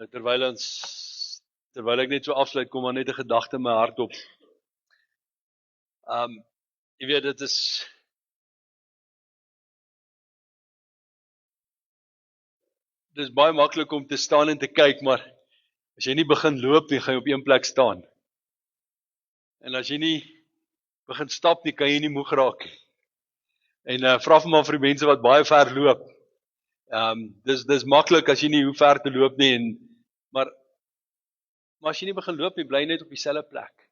Nou, terwyl ek net so afsluit, kom maar net 'n gedagte in my hart op. Jy weet, dit is baie maklik om te staan en te kyk, maar as jy nie begin loop nie, gaan jy op een plek staan. En as jy nie begin stap nie, kan jy nie moeg raak nie. En vra vir maar vir die mense wat baie ver loop. Dis maklik as jy nie hoe ver te loop nie, maar as jy nie begin loop nie, bly jy net op dieselfde plek.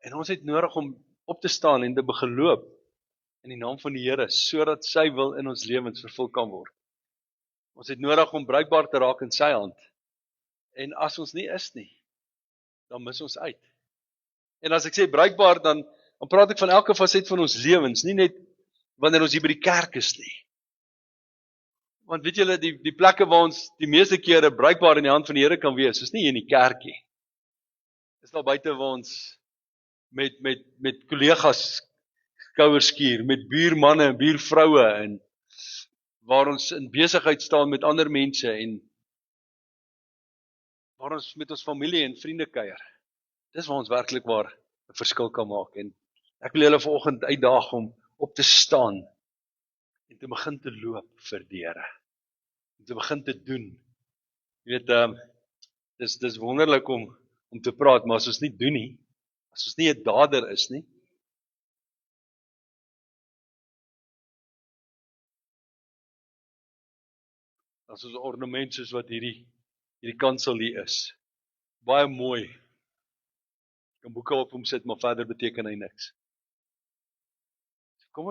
En ons het nodig om op te staan en te begin loop in die naam van die Here, sodat sy wil in ons lewens vervul kan word. Ons het nodig om bruikbaar te raak in sy hand. En as ons nie is nie, dan mis ons uit. En as ek sê bruikbaar, dan praat ek van elke faset van ons lewens, nie net wanneer ons hier by die kerk is nie. Want weet julle, die plekke waar ons die meeste kere bruikbaar in die hand van die Here kan wees, is nie in die kerk nie. Is daar buite waar ons met kollegas skouers skuur, met buurmanne en buurvroue, en waar ons in besigheid staan met ander mense, en waar ons met ons familie en vriende kuier. Dis waar ons werklik waar 'n verskil kan maak. En ek wil julle vanoggend uitdaag om op te staan en te begin te loop vir die Here. En te begin te doen. Jy weet, dis wonderlik om te praat, maar as ons nie doen nie, as ons nie 'n dader is nie, as ons ornament soos wat hierdie kansel hier is, baie mooi, ek kan boeke op hom sit, maar verder beteken hy niks. Kom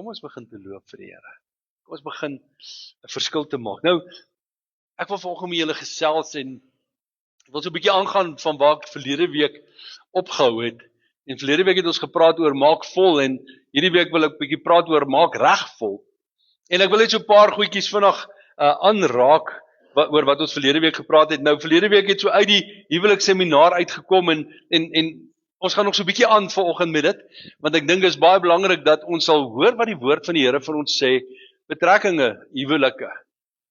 ons begin te loop vir die Here. Kom ons begin 'n verskil te maak. Nou, ek wil vanoggend met julle gesels en ek wil so 'n bietjie aangaan van waar ek verlede week opgehou het. En verlede week het ons gepraat oor maak vol, en hierdie week wil ek 'n bietjie praat oor maak reg vol. En ek wil net so 'n paar goedjies vinnig aanraak oor wat ons verlede week gepraat het. Nou, verlede week het so uit die huweliksseminaar uitgekom, en ons gaan nog so 'n bietjie aan vanoggend met dit, want ek dink dit is baie belangrik dat ons sal hoor wat die woord van die Here vir ons sê, betrekkinge, huwelike.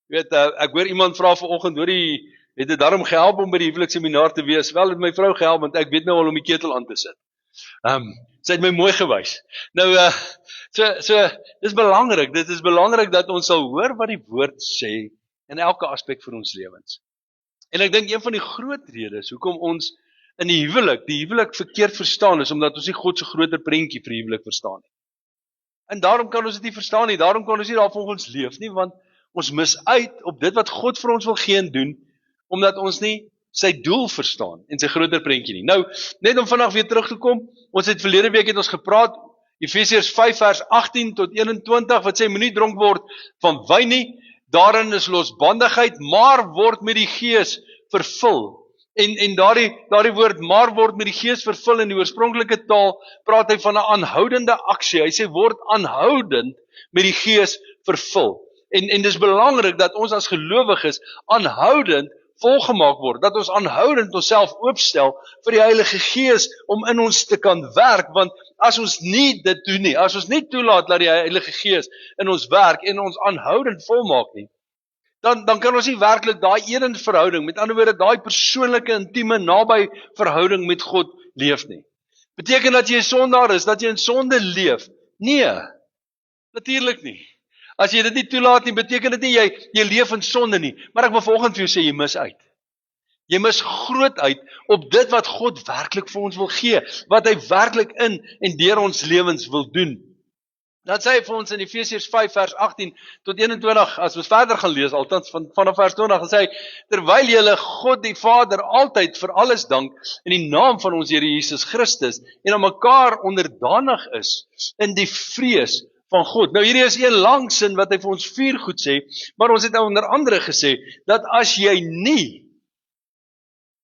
Jy weet, ek hoor iemand vra vanoggend, het dit daarom gehelp om by die huweliksseminaar te wees? Wel, het my vrou gehelp, want ek weet nou al om die ketel aan te sit. Sy het my mooi gewys. Nou, dis belangrik, dit is belangrik dat ons sal hoor wat die woord sê in elke aspek van ons lewens. En ek dink een van die groot redes hoekom ons in die huwelik verkeerd verstaan, is omdat ons nie God se groter prentjie vir die huwelik verstaan nie. En daarom kan ons dit nie verstaan nie, daarom kan ons nie daar volgens leef nie, want ons mis uit op dit wat God vir ons wil gee en doen, omdat ons nie sy doel verstaan en sy groter prentjie nie. Nou, net om vandag weer terug te kom, ons het verlede week het ons gepraat, Efesiërs 5 vers 18 tot 21, wat sê, moenie dronk word van wyn nie, daarin is losbandigheid, maar word met die Gees vervul. En daardie woord, maar word met die Gees vervul, in die oorspronklike taal, praat hy van 'n aanhoudende aksie. Hy sê, word aanhoudend met die Gees vervul. En dis belangrik dat ons as gelowiges aanhoudend volgemaak word, dat ons aanhoudend onsself oopstel vir die Heilige Gees om in ons te kan werk, want as ons nie dit doen nie, as ons nie toelaat dat die Heilige Gees in ons werk en ons aanhoudend volmaak nie, dan kan ons nie werklik daai eenheidsverhouding, met ander woorde daai persoonlike, intieme, naby verhouding met God leef nie. Beteken dat jy 'n sondaar is, dat jy in sonde leef? Nee, natuurlik nie. As jy dit nie toelaat nie, beteken dit nie jy leef in sonde nie. Maar ek wil vanoggend vir jou sê, jy mis uit. Jy mis groot uit op dit wat God werklik vir ons wil gee, wat hy werklik in en deur ons lewens wil doen. Dat sê hy vir ons in Efesiërs 5 vers 18 tot 21, as ons verder gaan lees, althans vanaf vers 20, dan sê hy, terwyl julle God die Vader altyd vir alles dank, in die naam van ons Here Jesus Christus, en aan mekaar onderdanig is, in die vrees van God. Nou hierdie is een lang sin wat hy vir ons 4 goed sê, maar ons het onder andere gesê, dat as jy nie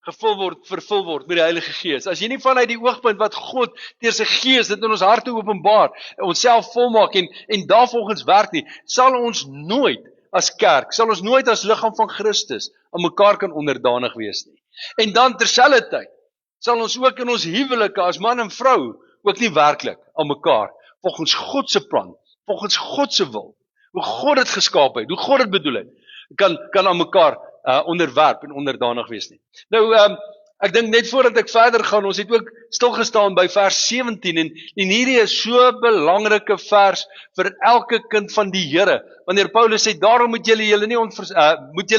vervul word met die Heilige Gees, as jy nie vanuit die oogpunt wat God deur sy Gees dit in ons harte openbaar, onsself volmaak en daarvolgens werk nie, sal ons nooit as kerk, sal ons nooit as liggaam van Christus aan mekaar kan onderdanig wees nie. En dan terselfdertyd sal ons ook in ons huwelike as man en vrou ook nie werklik aan mekaar volgens God se plan, volgens God se wil, hoe God dit geskaap het, hoe God dit bedoel het, kan aan mekaar onderwerp en onderdanig wees nie. Nou, ek dink net voordat ek verder gaan, ons het ook stilgestaan by vers 17 en hierdie is so 'n belangrike vers vir elke kind van die Here. Wanneer Paulus sê, daarom moet julle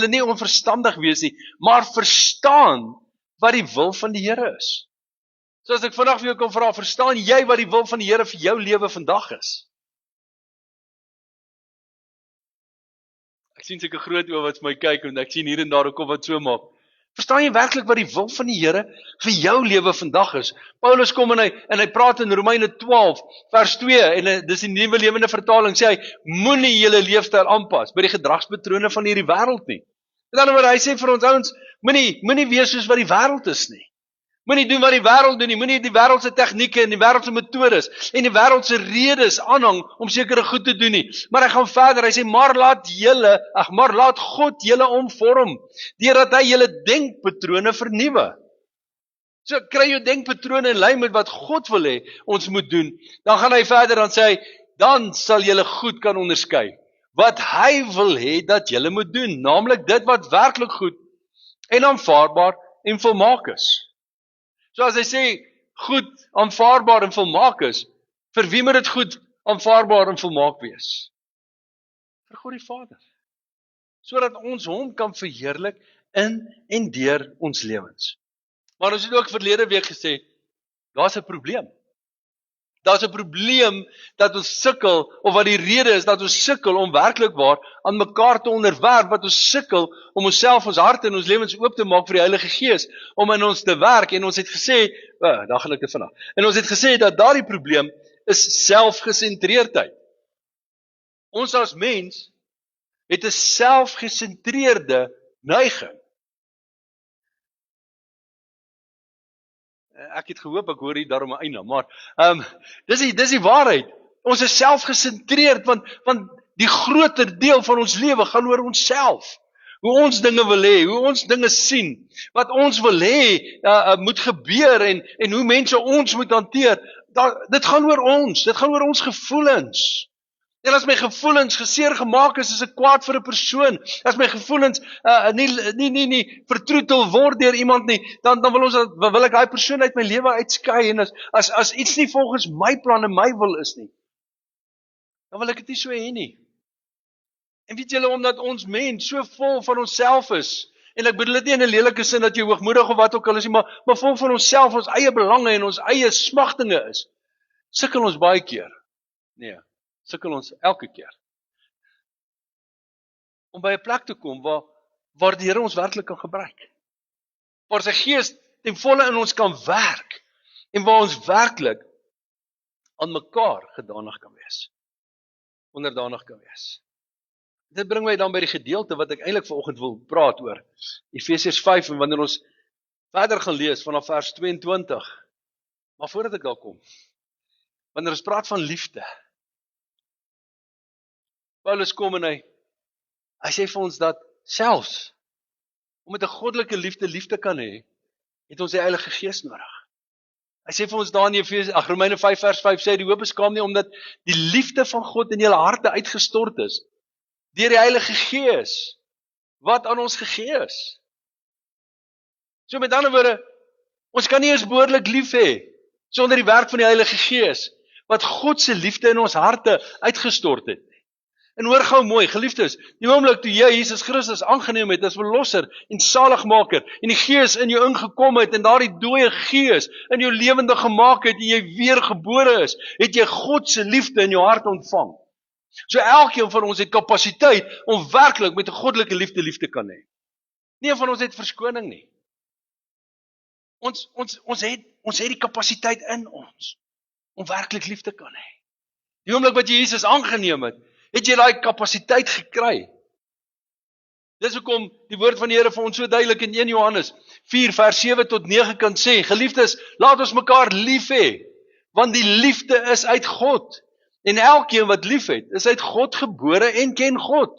nie onverstandig wees nie, maar verstaan wat die wil van die Here is. So as ek vandag vir jou kan vra, verstaan jy wat die wil van die Here vir jou lewe vandag is? Ek sien seker groot oë wat vir my kyk en ek sien hier en daar 'n kop wat so maak. Verstaan jy werklik wat die wil van die Here vir jou lewe vandag is? Paulus kom en hy praat in Romeine 12 vers 2 en dis die Nuwe Lewende Vertaling sê hy moenie julle leefstyl aanpas by die gedragspatrone van hierdie wêreld nie. Met ander woorde hy sê vir ons ouens moenie wees soos wat die wêreld is nie. Moenie doen wat die wêreld doen nie, moenie die wêreldse tegnieke en die wêreldse metodes en die wêreldse redes aanhang om sekere goed te doen nie. Maar hy gaan verder, hy sê maar laat God julle omvorm deurdat hy julle denkpatrone vernuwe. So kry jou denkpatrone in lyn met wat God wil hê ons moet doen. Dan gaan hy verder dan sê hy dan sal julle goed kan onderskei wat hy wil hê dat julle moet doen, naamlik dit wat werklik goed en aanvaarbaar en volmaak is. So as hy sê, goed, aanvaarbaar en volmaak is, vir wie moet dit goed, aanvaarbaar en volmaak wees? Vir God die Vader. Sodat ons hom kan verheerlik in en deur ons lewens. Maar ons het ook verlede week gesê, daar's 'n probleem. Daar's 'n probleem dat ons sukkel, of wat die rede is dat ons sukkel om werklik waar aan mekaar te onderwerp, wat ons sukkel om onsself, ons harte en ons lewens oop te maak vir die Heilige Gees, om in ons te werk, en ons het gesê, daar gaan ek te vinnig, en ons het gesê dat daardie probleem is selfgesentreerdheid. Ons as mens het 'n selfgesentreerde neiging. Ek het gehoop, ek hoor hier daarom 'n einde, maar dis die waarheid. Ons is selfgesentreerd, want die groter deel van ons lewe gaan oor onsself. Hoe ons dinge wil hê, hoe ons dinge sien, wat ons wil hê moet gebeur en hoe mense ons moet hanteer. Dit gaan oor ons, dit gaan oor ons gevoelens. En as my gevoelens geseer gemaak is ek kwaad vir 'n persoon, as my gevoelens nie vertroetel word deur iemand nie, dan wil ek daai persoon uit my lewe uitskei, en as iets nie volgens my plan en my wil is nie, dan wil ek dit nie so hê nie. En weet julle, omdat ons mens so vol van onsself is, en ek bedoel dit nie in 'n lelike sin dat jy hoogmoedig of wat ook al is nie, maar vol van onsself, ons eie belange en ons eie smagtinge is, sukkel ons baie keer. Nee. Sukkel ons elke keer om by 'n plek te kom waar die Here ons werklik kan gebruik. Waar sy Gees ten volle in ons kan werk en waar ons werklik aan mekaar gedanig kan wees. Onderdanig kan wees. Dit bring my dan by die gedeelte wat ek eintlik vanoggend wil praat oor. Efesiërs 5 en wanneer ons verder gaan lees vanaf vers 22. Maar voordat ek daar kom, wanneer ons praat van liefde, Paulus kom en hy sê vir ons dat selfs om met 'n goddelike liefde kan hê, het ons die Heilige Gees nodig. Hy sê vir ons daar in Romeine 5 vers 5 sê die hoop beskaam nie omdat die liefde van God in julle harte uitgestort is deur die Heilige Gees wat aan ons gegee is. So met ander woorde, ons kan nie eens behoorlik lief hê sonder die werk van die Heilige Gees wat God se liefde in ons harte uitgestort het. En hoor gou mooi, geliefdes, die oomblik toe jy Jesus Christus aangeneem het as verlosser en saligmaker, en die Gees in jou ingekom het, en daardie dooie Gees in jou lewendig gemaak het, en jy weer gebore is, het jy God se liefde in jou hart ontvang. So elkeen van ons het kapasiteit om werklik met 'n goddelike liefde kan hê. Nie van ons het verskoning nie. Ons het die kapasiteit in ons om werklik lief te kan hê. Die oomblik wat jy Jesus aangeneem het jy daai kapasiteit gekry. Dis hoekom die woord van die Here vir ons so duidelik in 1 Johannes 4 vers 7 tot 9 kan sê, geliefdes, laat ons mekaar lief hê, want die liefde is uit God. En elkeen wat lief het, is uit God gebore en ken God.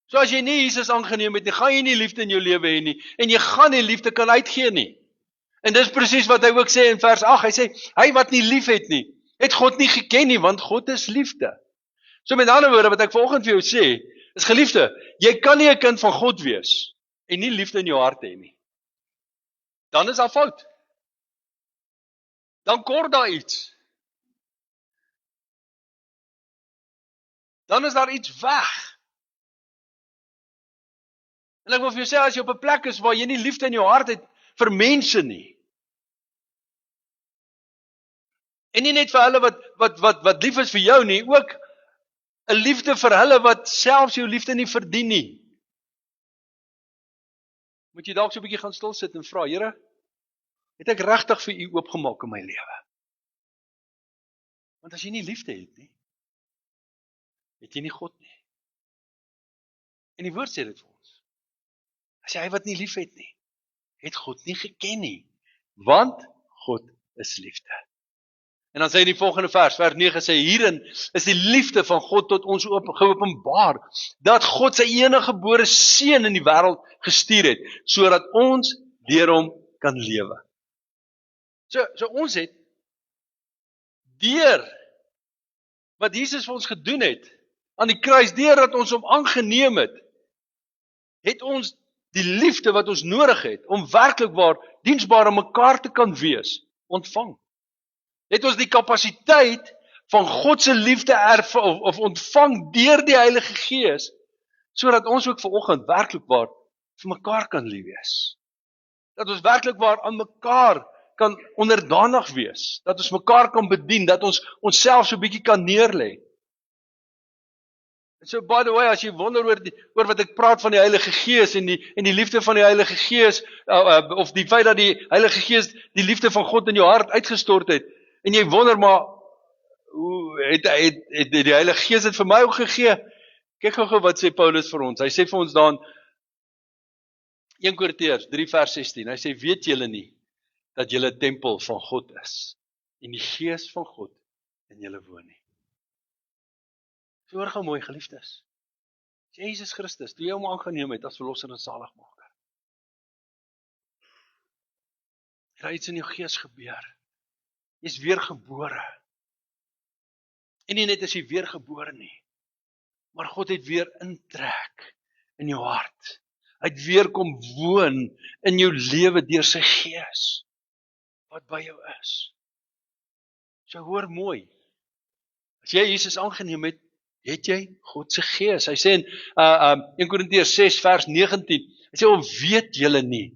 So as jy nie Jesus aangeneem het nie, gaan jy nie liefde in jou lewe hê nie, en jy gaan nie liefde kan uitgee nie. En dis presies wat hy ook sê in vers 8, hy sê, hy wat nie lief het nie, het God nie geken nie, want God is liefde. So met ander woorde, wat ek vanoggend vir jou sê, Is geliefde, jy kan nie 'n kind van God wees en nie liefde in jou hart hê nie. Dan is daar fout. Dan kort daar iets. Dan is daar iets weg. En ek wil vir jou sê, as jy op 'n plek is waar jy nie liefde in jou hart het vir mense nie, en nie net vir hulle wat lief is vir jou nie, ook 'n liefde vir hulle wat selfs jou liefde nie verdien nie, moet jy dalk so 'n bietjie gaan stil sit en vra, Here, het ek regtig vir U oopgemaak in my lewe? Want as jy nie liefde het nie, het jy nie God nie. En die woord sê dit vir ons. As jy hy wat nie lief het nie, het God nie geken nie, want God is liefde. En dan sê hy in die volgende vers 9 sê, hierin is die liefde van God tot ons geopenbaar, dat God sy enige gebore seun in die wêreld gestuur het, sodat ons deur hom kan lewe. So ons het, deur wat Jesus vir ons gedoen het, aan die kruis, deurdat ons hom aangeneem het, het ons die liefde wat ons nodig het, om werklik waar diensbaar aan mekaar te kan wees, ontvang. Het ons die kapasiteit van God se liefde of ontvang deur die Heilige Gees, sodat ons ook vanoggend werklik waar vir mekaar kan lief wees. Dat ons werklik waar aan mekaar kan onderdanig wees, dat ons mekaar kan bedien, dat ons onsself so 'n bietjie kan neerlê. So by the way, as jy wonder oor wat ek praat van die Heilige Gees en die liefde van die Heilige Gees, of die feit dat die Heilige Gees die liefde van God in jou hart uitgestort het, en jy wonder maar, hoe het die Heilige Gees dit vir my ook gegee? Kyk gou wat sê Paulus vir ons. Hy sê vir ons dan 1 Korintiërs 3 vers 16. Hy sê, weet julle nie dat julle 'n tempel van God is en die Gees van God in julle woon nie? So hoor gou mooi, geliefdes. Jesus Christus, toe jy hom aangeneem het as verlosser en saligmaker, het daar iets in jou gees gebeur. Jy is weergebore. En nie net is jy weergebore nie, maar God het weer intrek in jou hart. Hy het weer kom woon in jou lewe deur sy Gees, wat by jou is. So hoor mooi, as jy Jesus aangeneem het, het jy God se Gees. Hy sê in 1 Korintiërs 6 vers 19, hy sê, weet julle nie,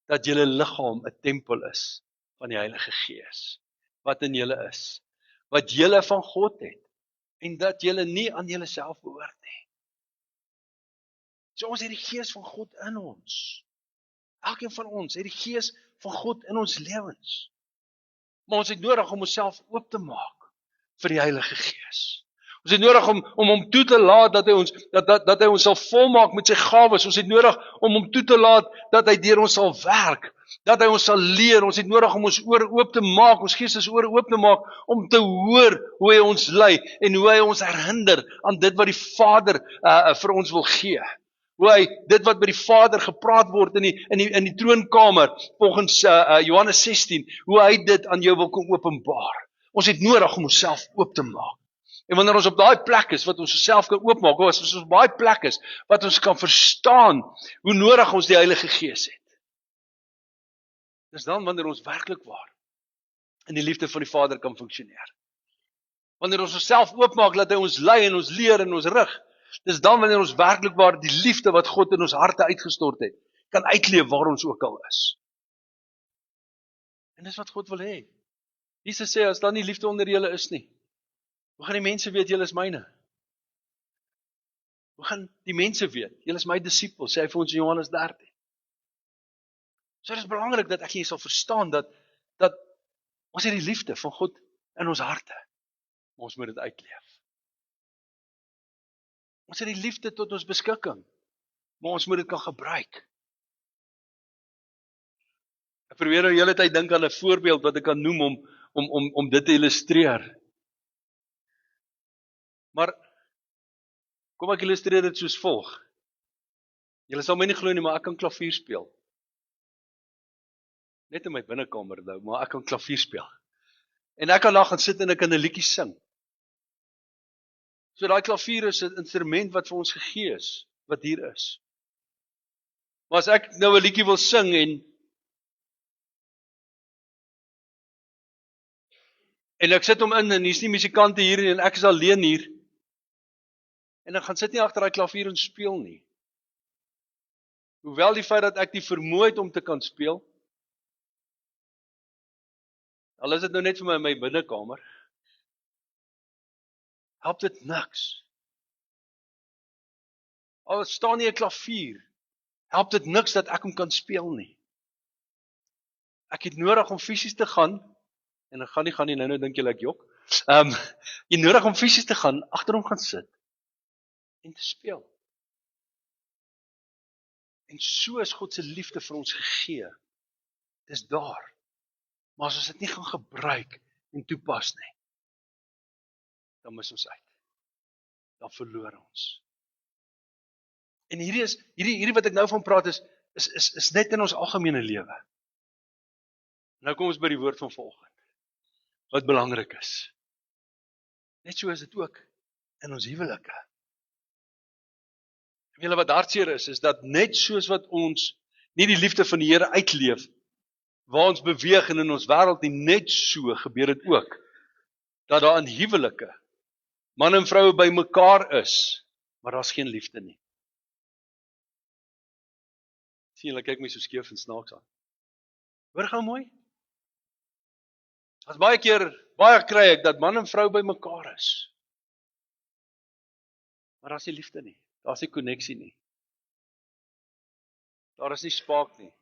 dat julle liggaam 'n tempel is van die Heilige Gees, wat in julle is, wat julle van God het, en dat julle nie aan julle self behoort nie. So ons het die Gees van God in ons. Elkeen van ons het die Gees van God in ons lewens. Maar ons het nodig om onsself oop te maak vir die Heilige Gees. Ons het nodig om hom toe te laat dat hy ons sal volmaak met sy gawes. Ons het nodig om hom toe te laat dat hy deur ons sal werk, dat hy ons sal leer. Ons het nodig om ons ore oop te maak, ons geestesore oop te maak, om te hoor hoe hy ons lei en hoe hy ons herinner aan dit wat die Vader vir ons wil gee. Hoe hy dit wat by die Vader gepraat word in die troonkamer volgens Johannes 16, hoe hy dit aan jou wil kom openbaar. Ons het nodig om onsself oop te maak. En wanneer ons op daai plek is wat ons onsself kan oopmaak, as ons op daai plek is wat ons kan verstaan hoe nodig ons die Heilige Gees het. Dis dan wanneer ons werklik waar in die liefde van die Vader kan funksioneer. Wanneer ons onsself oopmaak, laat hy ons lei en ons leer en ons rig. Dis dan wanneer ons werklik waar die liefde wat God in ons harte uitgestort het, kan uitleef waar ons ook al is. En dis wat God wil hê. Jesus sê, as daar nie liefde onder julle is nie, hoe gaan die mense weet, julle is myne? Hoe gaan die mense weet, julle is my disipels, sê hy vir ons in Johannes 13. So dit is belangrik dat ek jy sal verstaan dat ons het die liefde van God in ons harte. Maar ons moet dit uitleef. Ons het die liefde tot ons beskikking, maar ons moet dit kan gebruik. Ek probeer nou die hele tyd dink aan 'n voorbeeld wat ek kan noem om dit te illustreer. Maar kom ek illustreer dit soos volg. Julle sal my nie glo nie, maar ek kan klavier speel. Net in my binnekamer nou, maar ek kan klavier speel. En ek kan daar gaan sit en ek kan 'n liedjie sing. So daai klavier is 'n instrument wat vir ons gegee is, wat hier is. Maar as ek nou 'n liedjie wil sing en ek sit hom in en hier's nie musikante hier nie en ek is alleen hier en ek gaan sit nie agter daai klavier en speel nie. Hoewel die feit dat ek die vermoë het om te kan speel, al is dit nou net vir my in my binnekamer, help dit niks. Al staan nie 'n klavier, help dit niks dat ek hom kan speel nie. Ek het nodig om fisies te gaan, en ek gaan nie, nou dink julle ek jok. Jy nodig om fisies te gaan, agter hom gaan sit, en te speel. En so is God se liefde vir ons gegee. Dis daar. Maar as ons dit nie gaan gebruik en toepas nie, dan mis ons uit. Dan verloor ons. En hierdie wat ek nou van praat is net in ons algemene lewe. Nou kom ons by die woord van vanoggend. Wat belangrik is. Net so is dit ook in ons huwelike. En julle wat hartseer is dat net soos wat ons nie die liefde van die Here uitleef, waar ons beweeg en in ons wêreld nie, net so gebeur dit ook, dat daar in huwelike, man en vrou by mekaar is, maar daar's geen liefde nie. Sien julle, kyk my so skeef en snaaks aan. Hoor gou mooi. As baie kry ek dat man en vrou by mekaar is. Maar daar's nie liefde nie. Daar's nie koneksie nie. Daar is nie spark nie.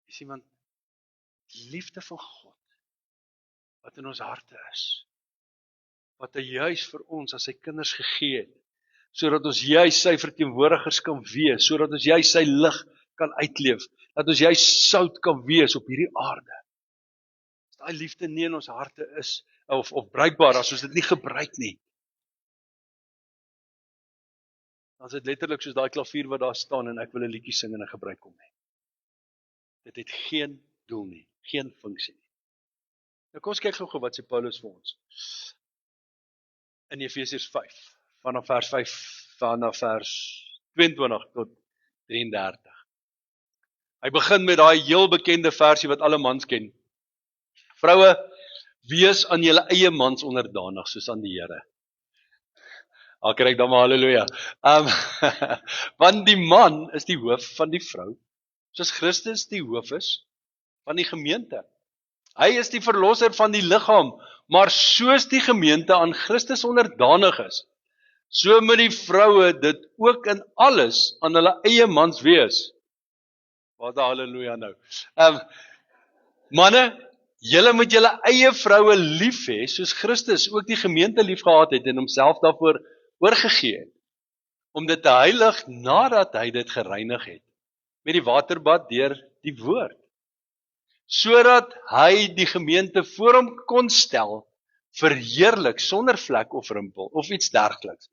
Jy sien, want die liefde van God wat in ons harte is, wat hy juis vir ons as sy kinders gegee het, sodat ons juis sy verteenwoordigers kan wees, sodat ons juis sy lig kan uitleef, dat ons juis sout kan wees op hierdie aarde. As daai liefde nie in ons harte is, of bruikbaar, as ons dit nie gebruik nie, dan is dit letterlik soos daai klavier wat daar staan en ek wil 'n liedjie sing en ek gebruik hom nie. Dit het geen doel nie, geen funksie nie. Nou kom ons kyk gou wat sê Paulus vir ons. In Efesiërs 5, vanaf vers 22 tot 33. Hy begin met daai heel bekende versie wat alle mans ken. Vroue, wees aan julle eie mans onderdanig, soos aan die Here. Al kry ek dan maar halleluja. Want die man is die hoof van die vrou, soos Christus die hoof is van die gemeente. Hy is die verlosser van die liggaam, maar soos die gemeente aan Christus onderdanig is, so moet die vroue dit ook in alles aan hulle eie mans wees. Wat 'n halleluja nou. Manne, julle moet julle eie vroue lief hê, soos Christus ook die gemeente lief gehad het en homself daarvoor oorgegee het, om dit te heilig nadat hy dit gereinig het, met die waterbad deur die woord, sodat hy die gemeente voor hom kon stel, verheerlik, sonder vlek of rimpel, of iets dergeliks,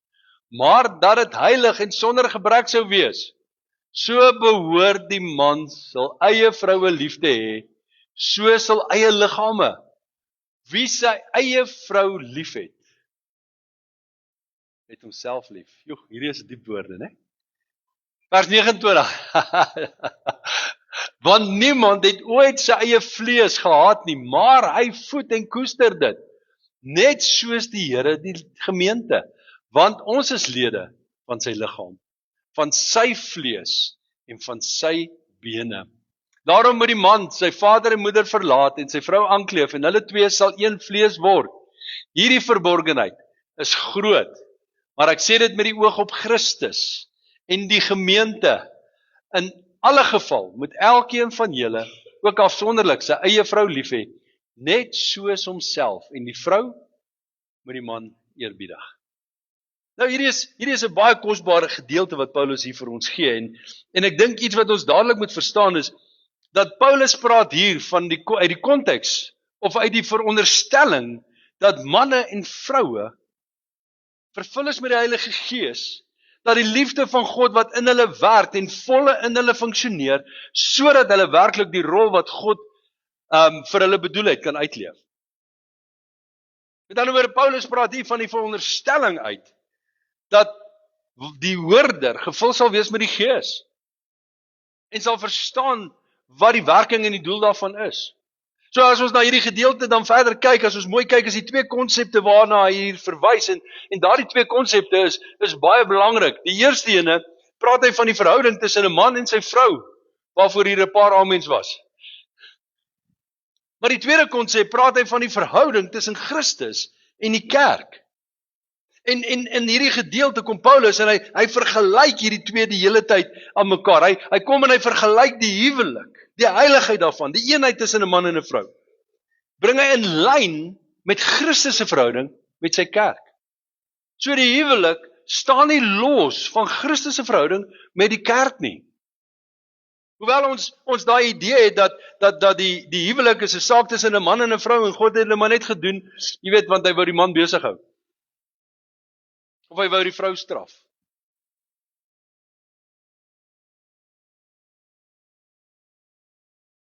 maar dat dit heilig en sonder gebrek sou wees. So behoort die man sal eie vroue liefde hê, so sal eie liggame. Wie sy eie vrou lief het homself lief. Joh, hierdie is diep woorde, né? Vers 29. Want niemand het ooit sy eie vlees gehaat nie, maar hy voed en koester dit, net soos die Here die gemeente, want ons is lede van sy liggaam, van sy vlees en van sy bene. Daarom moet die man sy vader en moeder verlaat en sy vrou aankleef en hulle twee sal een vlees word. Hierdie verborgenheid is groot, maar ek sê dit met die oog op Christus en die gemeente. In alle geval moet elkeen van julle ook afsonderlik sy eie vrou lief hê, net soos homself, en die vrou moet die man eerbiedig. Nou hierdie is 'n baie kosbare gedeelte wat Paulus hier vir ons gee, en ek dink iets wat ons dadelik moet verstaan is, dat Paulus praat hier uit die konteks, of uit die veronderstelling, dat manne en vroue vervul is met die Heilige Gees, dat die liefde van God wat in hulle werk en volle in hulle funksioneer, sodat hulle werklik die rol wat God vir hulle bedoel het, kan uitleef. Met ander woorde, Paulus praat hier van die veronderstelling uit, dat die hoorder gevul sal wees met die Gees, en sal verstaan wat die werking en die doel daarvan is. So as ons na hierdie gedeelte dan verder kyk, as ons mooi kyk, is die twee konsepte waarna hy hier verwys, en daardie twee konsepte is baie belangrik. Die eerste ene, praat hy van die verhouding tussen 'n man en sy vrou, waarvoor hier 'n paar amens was. Maar die tweede konsep, praat hy van die verhouding tussen Christus en die kerk. En in hierdie gedeelte kom Paulus en hy vergelyk hierdie twee die hele tyd aan mekaar. Hy kom en hy vergelyk die huwelik, die heiligheid daarvan, die eenheid tussen 'n man en 'n vrou. Bring hy in lyn met Christus se verhouding met sy kerk. So die huwelik staan nie los van Christus se verhouding met die kerk nie. Hoewel ons daai idee het dat die huwelik is 'n saak tussen 'n man en 'n vrou en God het dit maar net gedoen, jy weet, want hy wou die man besig hou. Of hy wou die vrou straf.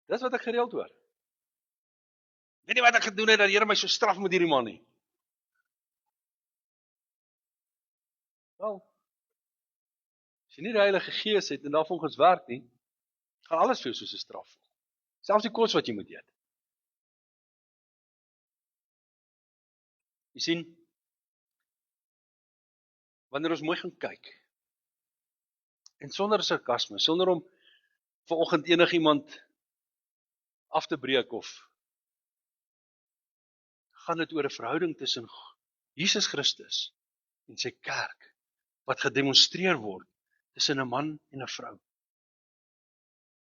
Dis wat ek gereeld hoor. Weet nie wat ek gedoen het dat die Here my so straf met hierdie man nie. Wel, as jy nie die Heilige Gees het en daarvolgens werk nie, gaan alles vir jou soos 'n straf voel. Selfs die kos wat jy moet eet. Jy sien, wanneer ons mooi gaan kyk, en sonder sarkasme, sonder om vanoggend enigiemand af te breek of gaan dit oor 'n verhouding tussen Jesus Christus en sy kerk wat gedemonstreer word tussen 'n man en 'n vrou.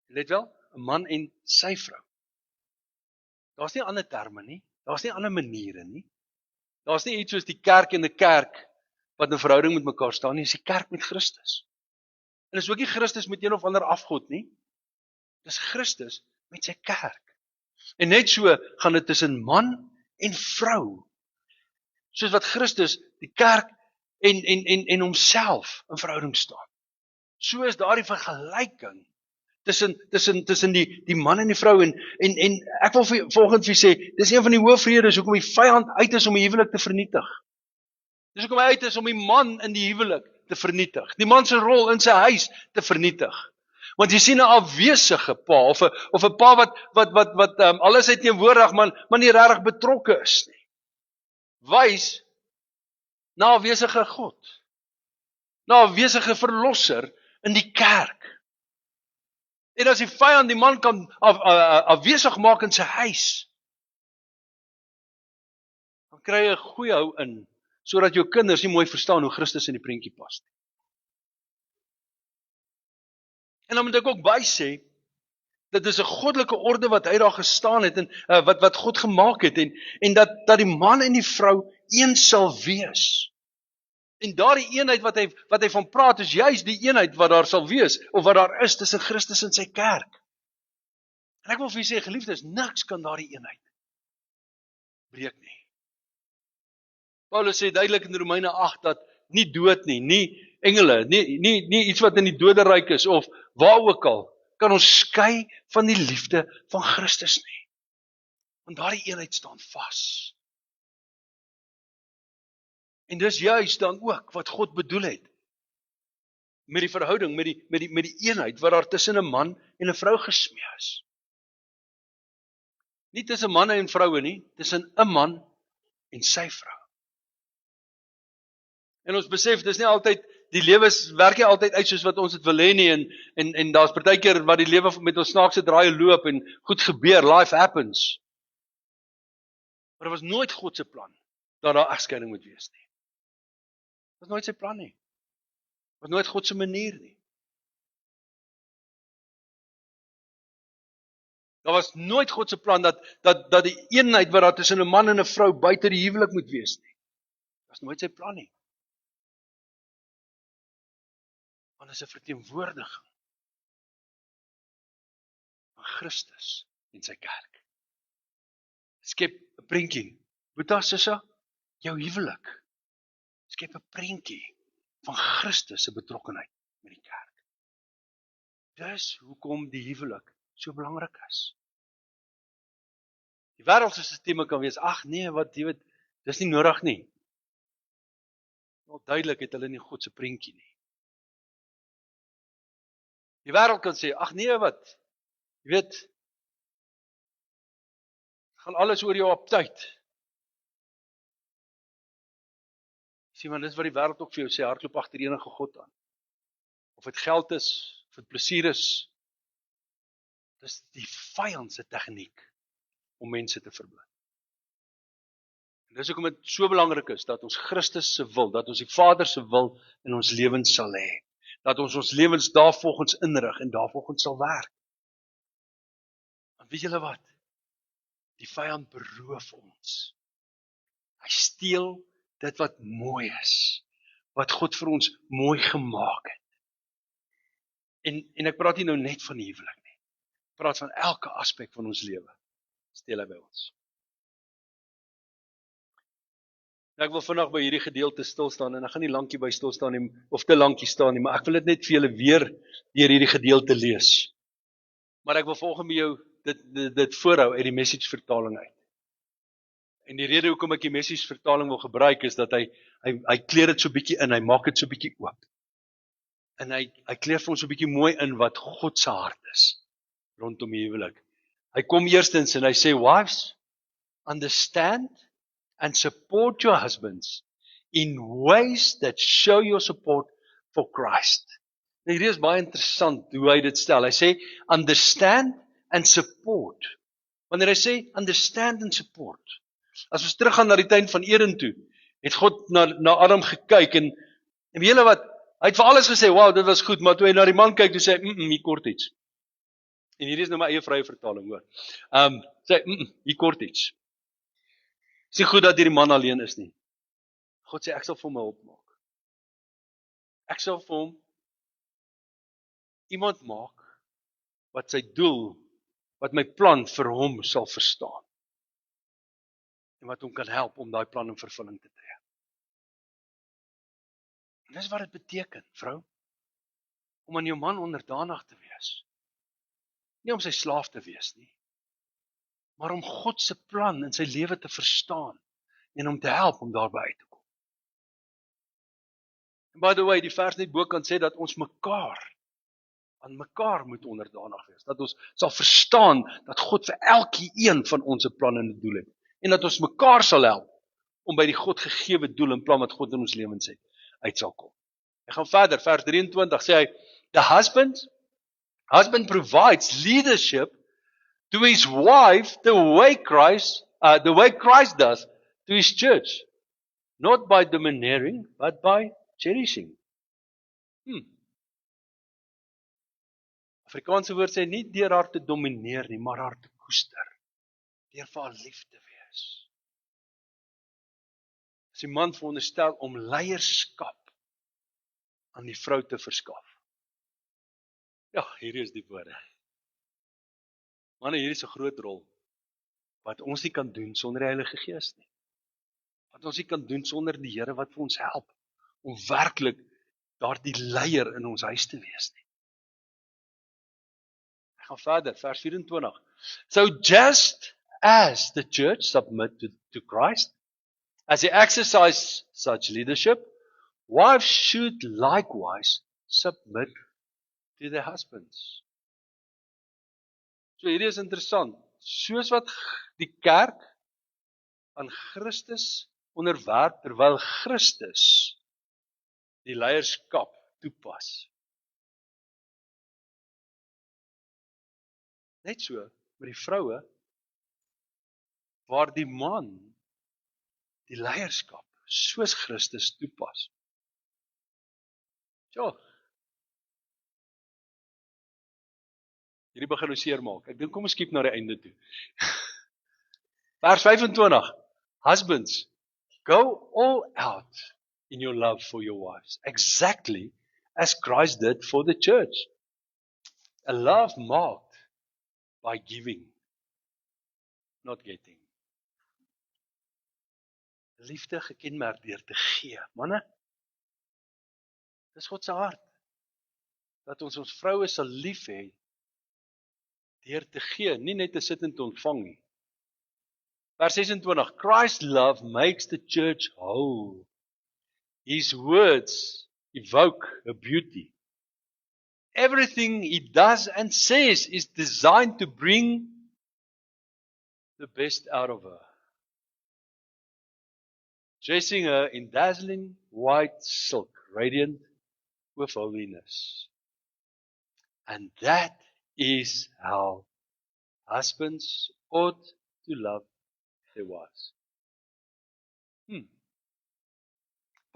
Let wel, 'n man en sy vrou. Daar's nie ander terme nie, daar's nie ander maniere nie. Daar's nie iets soos die kerk en 'n kerk wat 'n verhouding met mekaar staan nie, dis die kerk met Christus. En dis ook nie Christus met een of ander afgod nie. Dis Christus met sy kerk. En net so gaan dit tussen man en vrou. Soos wat Christus die kerk en homself in verhouding staan. So is daardie vergelyking tussen die man en die vrou en ek wil volgende vir sê, dis een van die hoofredes hoekom die vyand uit is om die huwelik te vernietig. Dis hoekom hy uit is om die man in die huwelik te vernietig. Die man se rol in sy huis te vernietig. Want jy sien 'n afwesige pa of 'n pa wat alles uit teenwoordig maar nie regtig betrokke is nie. Wys na 'n afwesige God. Na 'n afwesige verlosser in die kerk. En as die vyand die man kan afwesig maak in sy huis, dan kry jy 'n goeie hou in, sodat jou kinders nie mooi verstaan hoe Christus in die prentjie pas nie. En dan moet ek ook bysê, dit is 'n goddelike orde wat hy daar gestaan het en wat God gemaak het en dat die man en die vrou een sal wees. En daardie eenheid wat hy van praat is juis die eenheid wat daar sal wees of wat daar is tussen Christus en sy kerk. En ek wil vir julle sê, geliefdes, niks kan daardie eenheid breek nie. Paulus sê duidelik in Romeine 8 dat nie dood nie engele, nie iets wat in die doderyk is of waar ook al kan ons skei van die liefde van Christus nie. Want daardie eenheid staan vas. En dis juist dan ook wat God bedoel het met die verhouding, met die eenheid wat daar tussen 'n man en 'n vrou gesmee is. Nie tussen manne en vroue nie, tussen 'n man en sy vrou. En ons besef, dis nie altyd, die lewe werk nie altyd uit soos wat ons dit wil hê nie, en daar's partykeer wat die lewe met ons snaakse draaie loop en goed gebeur, life happens. Maar dit was nooit God se plan dat daar egskeiding moet wees nie. Dit was nooit sy plan nie. Dit was nooit God se manier nie. Daar was nooit God se plan dat die eenheid wat daar tussen 'n man en 'n vrou buite die huwelik moet wees nie. Dit was nooit sy plan nie. Want dit is 'n verteenwoordiging van Christus en sy kerk. Skep 'n prentjie. Boeta, sissa, jou huwelik. Skep 'n prentjie van Christus se betrokkenheid met die kerk. Dis hoekom die huwelik so belangrik is. Die wêreldse sisteme kan wees, ag nee, wat jy weet, dis nie nodig nie. Wel duidelik het hulle nie God se prentjie nie. Die wêreld kan sê, ag nee, wat? Jy weet, gaan alles oor jou op tyd. Sien, want dis wat die wêreld ook vir jou sê, hardloop agter enige God aan. Of dit geld is, of dit plesier is, dis die vyand se tegniek om mense te verblind. En dis hoekom dit so belangrik is dat ons Christus se wil, dat ons die Vader se wil in ons lewens sal hê, dat ons lewens daarvolgens inrig en daarvolgens sal werk. Want weet julle wat? Die vyand beroof ons. Hy steel dit wat mooi is, wat God vir ons mooi gemaak het. En ek praat nie nou net van die huwelik nie. Ek praat van elke aspek van ons lewe. Steel hy by ons. Nou, ek wil vandag by hierdie gedeelte stil staan en ek gaan nie lankie by stil staan nie, of te lankie staan nie, maar ek wil dit net vir julle weer deur hierdie gedeelte lees. Maar ek wil volgens met jou dit voorhou uit die Message vertaling uit. En die rede hoekom ek die Message vertaling wil gebruik is dat hy kleer dit so bietjie in, hy maak dit so bietjie oop. En hy kleer vir ons so bietjie mooi in wat God se hart is rondom die huwelik. Hy kom eerstens en hy sê, wives, understand and support your husbands in ways that show your support for Christ. Nou, hierdie is baie interessant hoe hy dit stel. Hy sê, understand and support. Wanneer hy sê, understand and support. As ons teruggaan na die tuin van Eden toe, het God na Adam gekyk en weet julle wat, hy het vir alles gesê, wow, dit was goed, maar toe hy na die man kyk, toe sê hy, hier kort iets. En hierdie is nou my eie vrye vertaling, hoor. Sê, hier kort iets. Is nie goed dat hierdie man alleen is nie. God sê, ek sal vir hom hulp maak. Ek sal vir hom iemand maak wat sy doel, wat my plan vir hom sal verstaan. En wat hom kan help om daai plan in vervulling te tree. En dis wat dit beteken, vrou, om aan jou man onderdanig te wees. Nie om sy slaaf te wees nie, maar om God se plan in sy lewe te verstaan en om te help om daarby uit te kom. And by the way, die vers net bo kan sê dat ons aan mekaar moet onderdanig wees, dat ons sal verstaan dat God vir elkeen van ons 'n plan en 'n doel het, en dat ons mekaar sal help om by die God gegewe doel en plan wat God in ons lewens het, uit sal kom. Ek gaan verder, vers 23 sê hy, the husband provides leadership to his wife the way Christ does to his church, not by domineering, but by cherishing. Afrikaanse woord sê nie deur haar te domineer nie, maar haar te koester, deur vir haar lief te wees. As die man veronderstel om leierskap aan die vrou te verskaf. Ja, hierdie is die woorde. Manne, hierdie is 'n groot rol, wat ons nie kan doen sonder die Heilige Gees nie. Wat ons nie kan doen sonder die Here wat vir ons help, om werklik daardie leier in ons huis te wees nie. Ek gaan verder, vers 24. So just as the church submitted to Christ, as he exercised such leadership, wives should likewise submit to their husbands. So hierdie is interessant. Soos wat die kerk aan Christus onderwerp, terwyl Christus die leierskap toepas. Net so met die vroue, waar die man die leierskap soos Christus toepas. Ja. Hierdie begin nou seer maak. Ek dink kom ons skiep na die einde toe. Vers 25. Husbands, go all out in your love for your wives, exactly as Christ did for the church. A love marked by giving, not getting. Liefde gekenmerk deur te gee. Manne, Dis God se hart. Dat ons vroue sal lief hê, deur te gee, nie net te sit en te ontvang nie. Vers 26, Christ's love makes the church whole. His words evoke her beauty. Everything he does and says is designed to bring the best out of her. Dressing her in dazzling white silk, radiant with holiness. And that is how husbands ought to love their wives.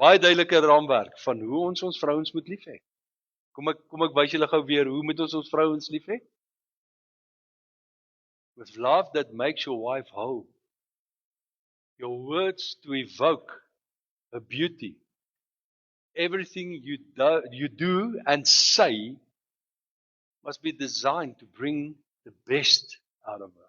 Baie duidelike raamwerk van hoe ons vrouens moet lief hê. Kom ek wys julle gou weer, hoe moet ons vrouens lief hê? With love that makes your wife whole. Your words to evoke her beauty. Everything you do and say must be designed to bring the best out of her.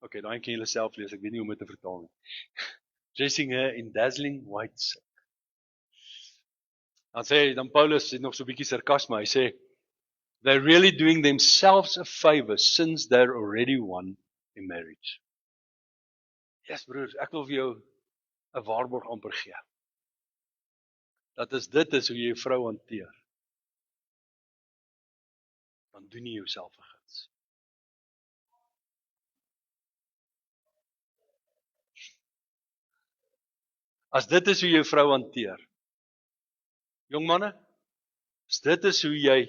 Okay, dan kan julle self lees, ek weet nie hoe om dit te vertaal nie. Dressing her in dazzling white silk. Dan Paulus het nog so 'n bietjie sarkasme, hy sê, they're really doing themselves a favor since they're already won in marriage. Yes, broers, ek wil vir jou 'n waarborg amper gee. Dat as dit is hoe jy jou vrou hanteer, dan doen jy jouself 'n guns. As dit is hoe jy jou vrou hanteer, jong manne, as dit is hoe jy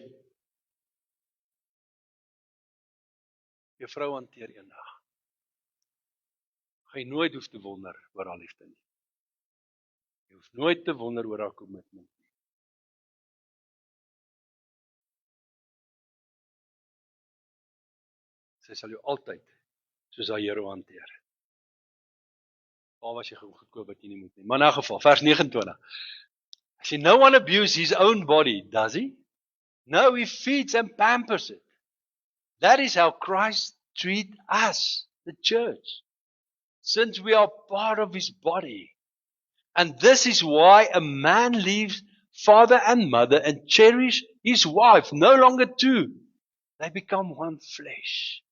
jou vrou hanteer eendag, gaan jy nooit hoef te wonder oor haar liefde nie. Jy hoef nooit te wonder oor haar commitment nie. Sy sal jou altyd soos haar Here hanteer. Al was jy goedkoop wat jy nie moet nie. Maar in 'n geval, vers 29. Hy sê, no one abuse his own body, does he? No, he feeds and pampers it. That is how Christ treats us, the church, since we are part of his body. And this is why a man leaves father and mother and cherish his wife, no longer two. They become one flesh.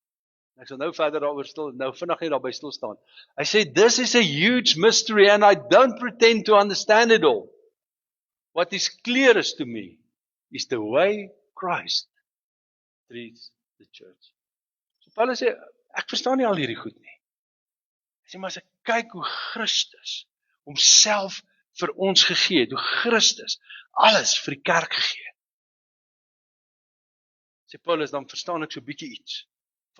Ek sal nou verder daaroor vinnig net daarby stil staan. Hy sê, this is a huge mystery and I don't pretend to understand it all. What is clearest to me is the way Christ treats the church. So Paulus sê, ek verstaan nie al hierdie goed nie. Hy sê, maar as ek kyk hoe Christus homself vir ons gegee het, hoe Christus alles vir die kerk gegee het. Sê Paulus, dan verstaan ek so 'n bietjie iets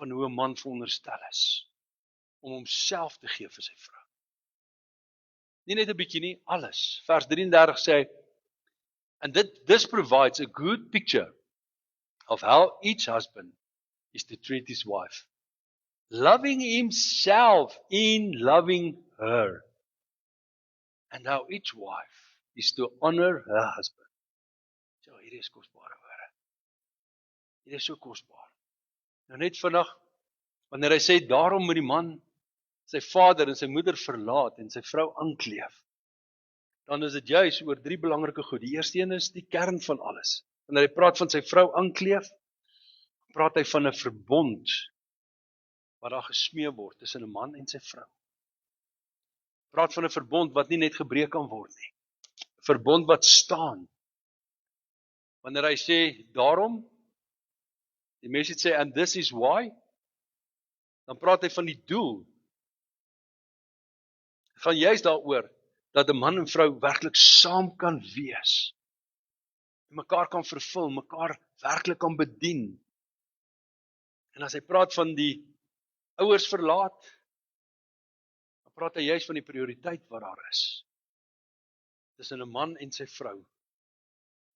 van hoe 'n man veronderstel is om homself te gee vir sy vrou. Nie net 'n bietjie nie, alles. Vers 33 sê hy, and this provides a good picture of how each husband is to treat his wife, loving himself in loving her, and how each wife is to honor her husband. So, hierdie is kosbare woorde. Hierdie is so kosbaar. Nou net vandag, wanneer hy sê, daarom moet die man sy vader en sy moeder verlaat en sy vrou aankleef, dan is dit juis oor 3 belangrike goed. Die eerste een is die kern van alles. Wanneer hy praat van sy vrou aankleef, praat hy van 'n verbond wat daar gesmee word tussen 'n man en sy vrou. Praat van 'n verbond wat nie net gebreek kan word nie. 'n Verbond wat staan. Wanneer hy sê, daarom, die message sê, and this is why, dan praat hy van die doel. Het gaan juist daaroor, dat 'n man en vrou werklik saam kan wees. En mekaar kan vervul, mekaar werklik kan bedien. En as hy praat van die ouers verlaat, dan praat hy juist van die prioriteit wat daar is. Tussen 'n man en sy vrou,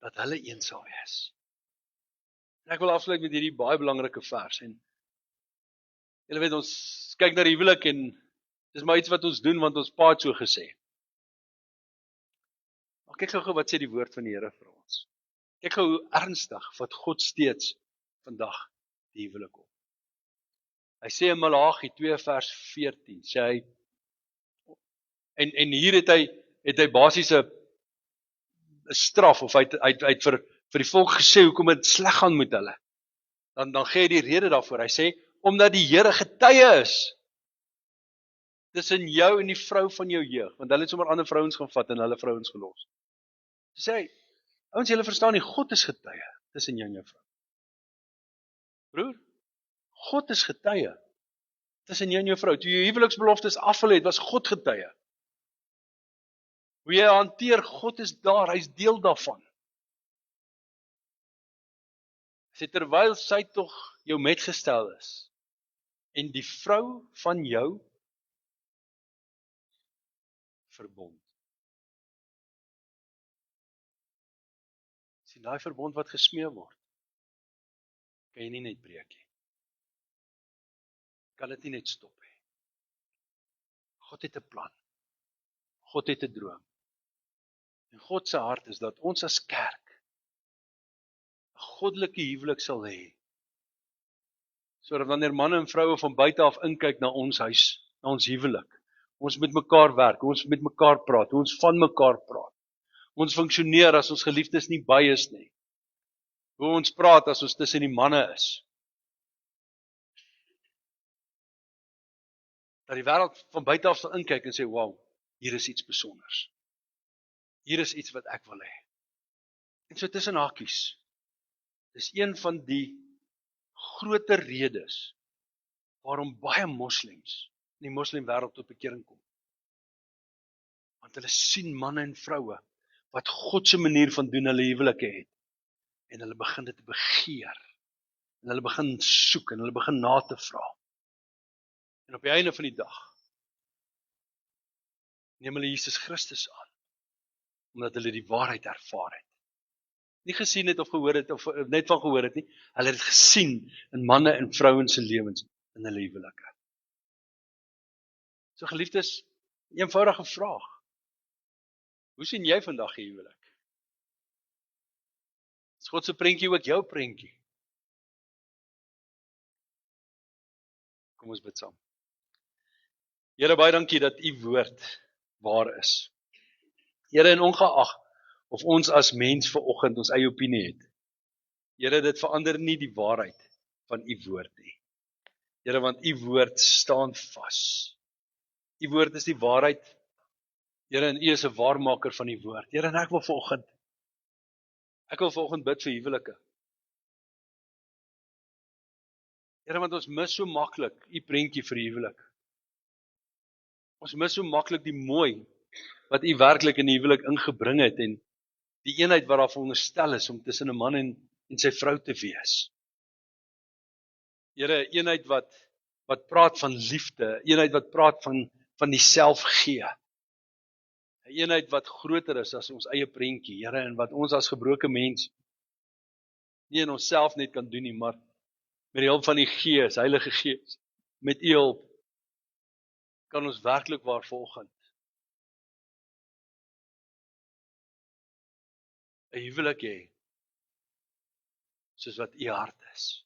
dat hulle een sal wees. En ek wil afsluit met hierdie baie belangrike vers. En julle weet, ons kyk na die huwelik en dis maar iets wat ons doen, want ons pa het so gesê. Maar kyk gou wat sê die woord van die Here vir ons. Kyk gou hoe ernstig wat God steeds vandag die huwelik op. Hy sê in Malagi 2 vers 14, sê hy, En hier het hy basies 'n straf, of hy het vir die volk gesê hoekom dit sleg gaan met hulle. Dan gee hy die rede daarvoor. Hy sê, omdat die Here getuie is tussen jou en die vrou van jou jeug, want hulle het sommer ander vrouens gaan vat en hulle vrouens gelos. Sê hy, ouens, julle verstaan nie, God is getuie tussen jou en jou vrou. Broer, God is getuie tussen jou en jou vrou. Toe jou huweliksbeloftes afval het, was God getuie. Hoe jy hanteer, God is daar, hy's deel daarvan. Sê terwyl sy tog jou metgestel is, en die vrou van jou verbond. Sien, daai verbond wat gesmee word, kan jy nie net breek nie. Kan dit nie net stop nie. God het 'n plan. God het 'n droom. En God se hart is dat ons as kerk 'n goddelike huwelik sal hê. Sodat wanneer manne en vroue van buite af inkyk na ons huis, na ons huwelik, ons met mekaar werk, ons met mekaar praat, ons van mekaar praat. Ons funksioneer as ons geliefdes nie by is nie. Hoe ons praat as ons tussen die manne is. Dat die wêreld van buite af sal inkyk en sê, wow, hier is iets besonders. Hier is iets wat ek wil hê. En so tussen hakies, dis een van die groter redes waarom baie moslems in die moslemwêreld tot bekering kom. Want hulle sien manne en vroue wat God se manier van doen hulle huwelike het. En hulle begin dit begeer. En hulle begin soek en hulle begin na te vra. En op die einde van die dag neem hulle Jesus Christus aan, omdat hulle die waarheid ervaar het. Nie gesien het of gehoor het, of net van gehoor het nie, hulle het gesien in manne en vrouens se lewens in hulle huwelike. So geliefdes, 'n eenvoudige vraag. Hoe sien jy vandag die huwelik? Is God se prentjie ook jou prentjie? Kom ons bid saam. Here, baie dankie dat u woord waar is. Here, en ongeag of ons as mens vanoggend ons eie opinie het. Here, dit verander nie die waarheid van u woord nie. Here, want u woord staan vas. U woord is die waarheid. Here, en u is 'n waarmaker van die woord. Here, en ek wil vanoggend bid vir huwelike. Here, want ons mis so maklik u prentjie vir die huwelik. Ons mis so maklik die mooi wat u werklik in die huwelik ingebring het en die eenheid wat daar veronderstel is om tussen 'n man en sy vrou te wees. Here, 'n eenheid wat praat van liefde, 'n eenheid wat praat van die selfgee. 'n Eenheid wat groter is as ons eie prentjie, Here, en wat ons as gebroke mens nie in onsself net kan doen nie, maar met die hulp van die Gees, Heilige Gees, met u hulp, kan ons werklik waar vanoggend 'n huwelik hê, soos wat u hart is.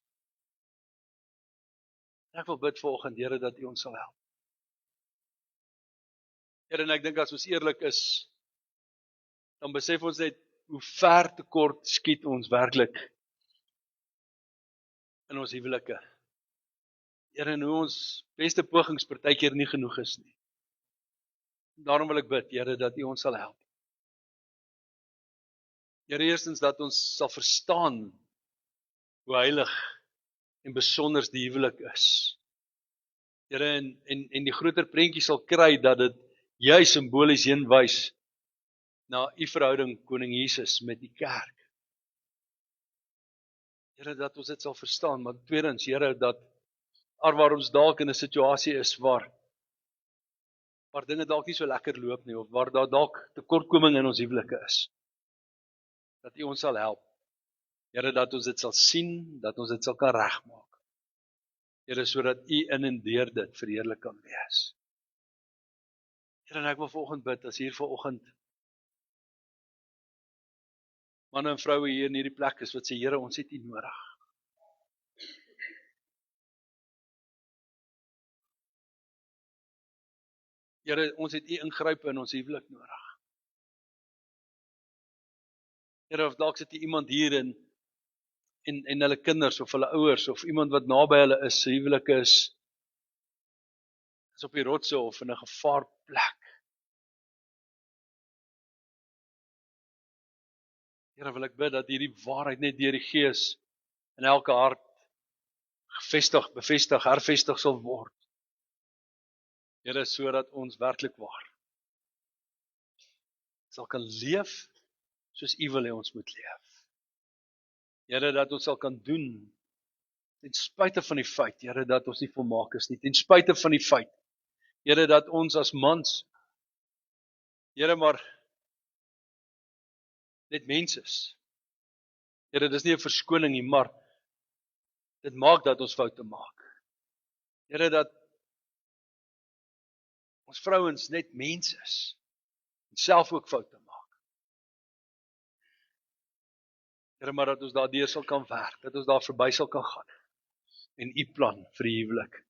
Ek wil bid vanoggend, Here, dat u ons sal help. Here, en ek dink as ons eerlik is, dan besef ons net hoe ver tekort skiet ons werklik in ons huwelike. Here, en hoe ons beste pogings partykeer nie genoeg is nie. Daarom wil ek bid, Here, dat u ons sal help. Here, eerstens dat ons sal verstaan hoe heilig en besonders die huwelik is. Here, en die groter prentjie sal kry dat dit juis simbolies heen wys na u verhouding koning Jesus met die kerk. Here, dat ons dit sal verstaan, maar tweedens, Here, dat waar ons dalk in 'n situasie is waar dinge dalk nie so lekker loop nie, of waar daar dalk tekortkoming in ons huwelike is, dat u ons sal help. Here, dat ons dit sal sien, dat ons dit sal kan regmaak. Here, sodat u in en deur dit verheerlik kan wees. Here, en ek wil vanoggend bid, as hier vanoggend manne en vroue hier in hierdie plek is, wat sê, Here, ons het u nodig. Here, ons het U ingryp in ons huwelik nodig. Here, of dalk sit iemand hier en hulle kinders of hulle ouers of iemand wat naby hulle is, se huwelik is op die rotse of in 'n gevaarplek. Here, wil ek bid dat hierdie waarheid net deur die Gees in elke hart bevestig, hervestig sal word. Here, sodat ons werklik waar sal kan leef soos U wil hê ons moet leef. Here, dat ons sal kan doen ten spyte van die feit, Here, dat ons nie volmaak is nie, ten spyte van die feit, Here, dat ons as mans, Here, maar net mens is. Here, dis nie 'n verskoning nie, maar dit maak dat ons foute maak. Here, dat ons vrouens net mens is en self ook foute maak. Here, maar dat ons daardeur sal kan werk, dat ons daar verby sal kan gaan en U plan vir die huwelik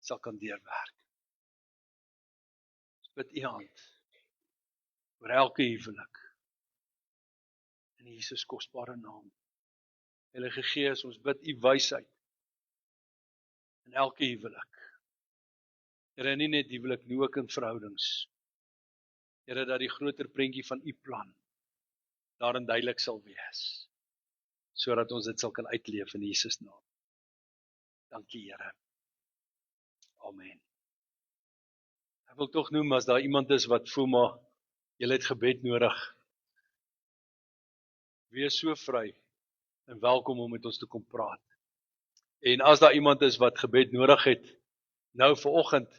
sal kan deurwerk. Ons bid U hand oor elke huwelik in Jesus kosbare naam. Heilige Gees, ons bid U wysheid in elke huwelik. Here, nie net huwelik nie, ook in verhoudings. Here, dat die groter prentjie van U plan daarin duidelik sal wees, sodat ons dit sal kan uitleef in Jesus naam. Dankie, Here. Amen. Ek wil tog noem, as daar iemand is wat voel maar, jy het gebed nodig, wees so vry en welkom om met ons te kom praat. En as daar iemand is wat gebed nodig het, nou vanoggend,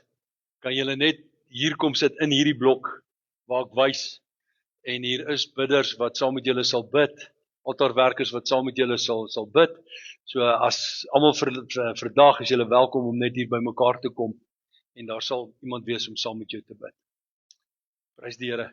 kan julle net hier kom sit in hierdie blok, waar ek wys, en hier is bidders wat saam met julle sal bid, altaarwerkers wat saam met julle sal bid. So as almal vir dag is julle welkom om net hier by mekaar te kom, en daar sal iemand wees om saam met jou te bid. Prys die Here.